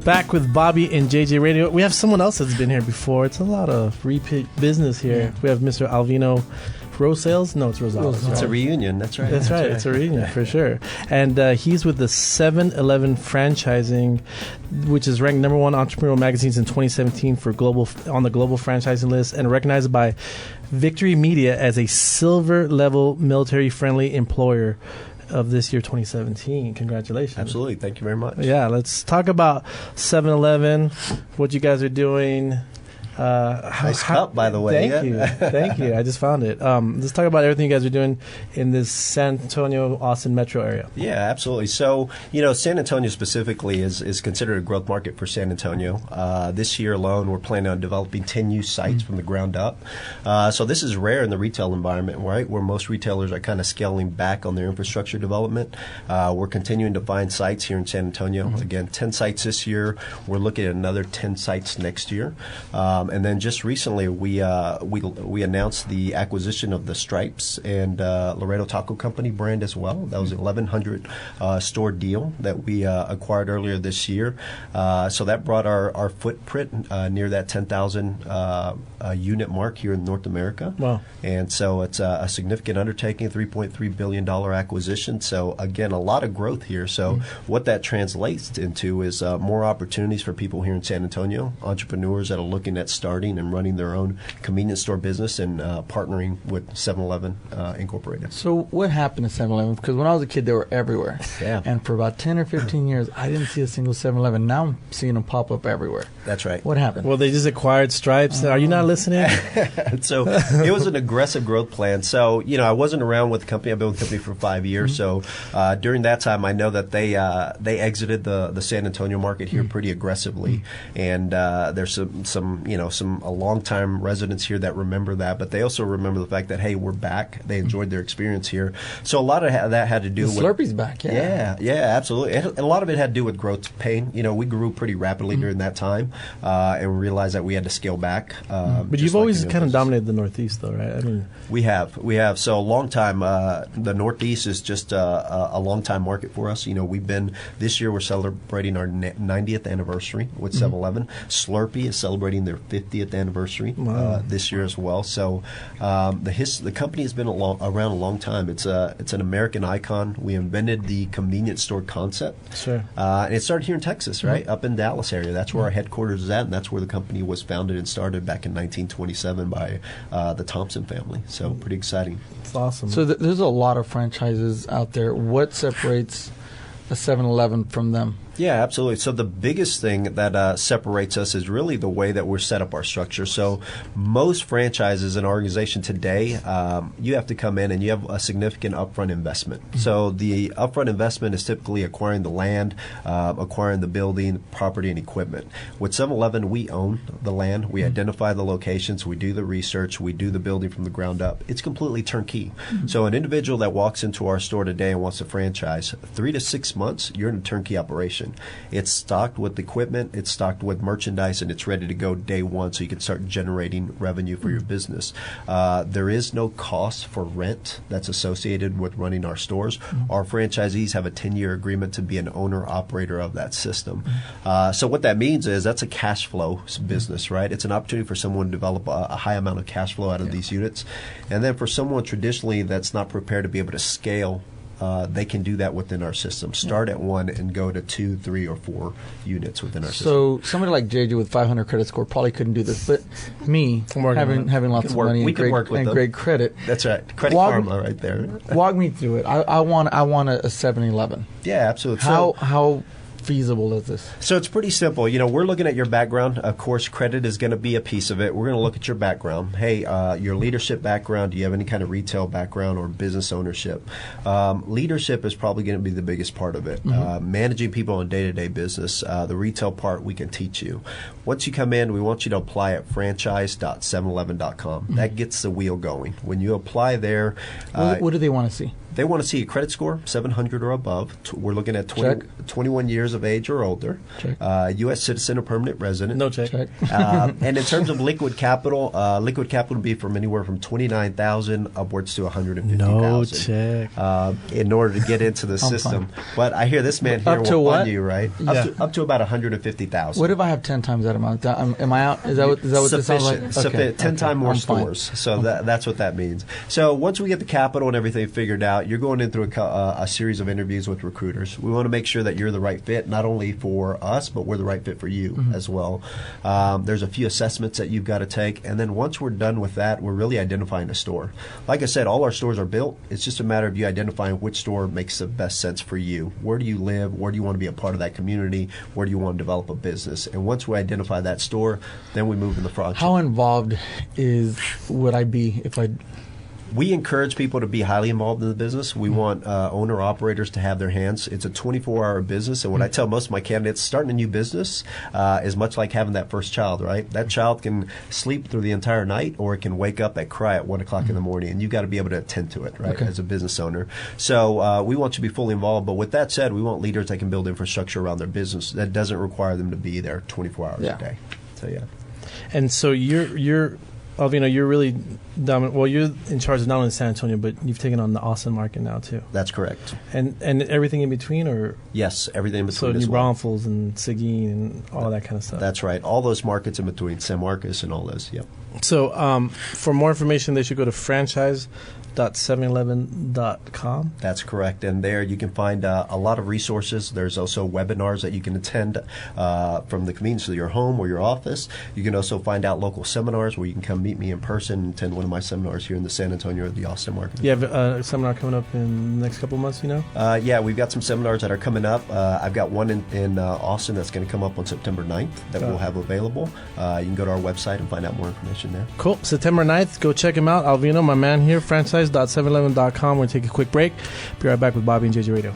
Back with Bobby and JJ Radio. We have someone else that's been here before. It's a lot of repeat business here. Yeah. We have Mr. Alvino Rosales. No, it's Rosales. It's a reunion. That's right. That's right. It's a reunion for sure. And he's with the 7-Eleven franchising, which is ranked #1 entrepreneurial magazines in 2017 for on the global franchising list, and recognized by Victory Media as a silver level military friendly employer of this year, 2017. Congratulations. Absolutely. Thank you very much. Yeah, let's talk about 7-Eleven, what you guys are doing. Nice cup, by the way. Thank you. I just found it. Let's talk about everything you guys are doing in this San Antonio, Austin metro area. Yeah, absolutely. So, San Antonio specifically is considered a growth market for San Antonio. This year alone, we're planning on developing 10 new sites from the ground up. So this is rare in the retail environment, right, where most retailers are kind of scaling back on their infrastructure development. We're continuing to find sites here in San Antonio. Again, 10 sites this year. We're looking at another 10 sites next year. And then just recently, we announced the acquisition of the Stripes and Laredo Taco Company brand as well. That was an 1,100 store deal that we acquired earlier this year. So that brought our footprint near that 10,000 unit mark here in North America. Wow. And so it's a significant undertaking, $3.3 billion acquisition. So again, a lot of growth here. So what that translates into is more opportunities for people here in San Antonio, entrepreneurs that are looking at starting and running their own convenience store business and partnering with 7-Eleven Incorporated. So what happened to 7-Eleven? Because when I was a kid, they were everywhere. Yeah. And for about 10 or 15 years, I didn't see a single 7-Eleven. Now I'm seeing them pop up everywhere. That's right. What happened? Well, they just acquired Stripes. Are you not listening? So it was an aggressive growth plan. So, I wasn't around with the company. I've been with the company for 5 years. So during that time, I know that they exited the San Antonio market here pretty aggressively. And there's some long-time residents here that remember that, but they also remember the fact that, hey, we're back. They enjoyed their experience here. So a lot of that had to do with Slurpee's back, yeah, absolutely. And a lot of it had to do with growth pain. We grew pretty rapidly during that time, and we realized that we had to scale back. But you've always kind of dominated the Northeast, though, right? I mean, we have. So a long time. The Northeast is just a long time market for us. This year we're celebrating our 90th anniversary with 7-Eleven. Slurpee is celebrating their 50th anniversary this year as well. So the company has been around a long time. It's an American icon. We invented the convenience store concept. Sure. And it started here in Texas, right, up in Dallas area. That's where our headquarters is at, and that's where the company was founded and started back in 1927 by the Thompson family. So pretty exciting. It's awesome. So there's a lot of franchises out there. What separates a 7-Eleven from them? Yeah, absolutely. So the biggest thing that separates us is really the way that we're set up our structure. So most franchises in our organization today, you have to come in and you have a significant upfront investment. So the upfront investment is typically acquiring the land, acquiring the building, property, and equipment. With 7-Eleven, we own the land. We identify the locations. We do the research. We do the building from the ground up. It's completely turnkey. So an individual that walks into our store today and wants a franchise, 3 to 6 months, you're in a turnkey operation. It's stocked with equipment, it's stocked with merchandise, and it's ready to go day one so you can start generating revenue for your business. There is no cost for rent that's associated with running our stores. Our franchisees have a 10-year agreement to be an owner-operator of that system. So what that means is that's a cash flow business, right? It's an opportunity for someone to develop a high amount of cash flow out of these units. And then for someone traditionally that's not prepared to be able to scale, they can do that within our system. Start at 1 and go to 2, 3, or 4 units within our system. So somebody like JJ with 500 credit score probably couldn't do this, but me having lots of money and great credit. That's right. Credit Karma right there. Walk me through it. I want a 7-Eleven. Yeah, absolutely. How feasible is this? So it's pretty simple. We're looking at your background. Of course, credit is going to be a piece of it. We're going to look at your background. Hey, your leadership background, do you have any kind of retail background or business ownership? Leadership is probably going to be the biggest part of it. Managing people on day-to-day business, the retail part we can teach you. Once you come in, we want you to apply at franchise.711.com. That gets the wheel going. When you apply there... what do they want to see? They want to see a credit score 700 or above. We're looking at 21 years of age or older. U.S. citizen or permanent resident. No check. And in terms of liquid capital would be from anywhere from $29,000 upwards to $150,000. No check. In order to get into the system. But I hear this man here will fund you, right? Yeah. Up to about $150,000. What if I have 10 times that amount? Am I out? Is that what this sounds like? Okay. 10 times more stores. So that's what that means. So once we get the capital and everything figured out, you're going in through a series of interviews with recruiters. We want to make sure that you're the right fit, not only for us, but we're the right fit for you as well. There's a few assessments that you've got to take, and then once we're done with that, we're really identifying a store. Like I said, all our stores are built. It's just a matter of you identifying which store makes the best sense for you. Where do you live? Where do you want to be a part of that community? Where do you want to develop a business? And once we identify that store, then we move in the front. How involved would I be if I... We encourage people to be highly involved in the business. We want owner-operators to have their hands. It's a 24-hour business, and what I tell most of my candidates, starting a new business is much like having that first child, right? That child can sleep through the entire night, or it can wake up and cry at 1 o'clock in the morning, and you've got to be able to attend to it, right, as a business owner. So we want you to be fully involved, but with that said, we want leaders that can build infrastructure around their business. That doesn't require them to be there 24 hours a day. So, yeah. And so you're Alvino, you're really dominant. Well, you're in charge of not only San Antonio, but you've taken on the Austin market now too. That's correct. And everything in between, or yes, everything in between. So New Braunfels and Seguin and all that kind of stuff. That's right. All those markets in between, San Marcos and all those. Yep. So for more information, they should go to franchise.711.com. That's correct. And there you can find a lot of resources. There's also webinars that you can attend from the convenience of your home or your office. You can also find out local seminars where you can come meet me in person and attend one of my seminars here in the San Antonio or the Austin market. You have a seminar coming up in the next couple of months, you know? Yeah, we've got some seminars that are coming up. I've got one in Austin that's going to come up on September 9th that we'll have available. You can go to our website and find out more information there. Cool. September 9th, go check him out. Alvino, my man here, franchise.711.com. We're going to take a quick break. Be right back with Bobby and JJ Radio.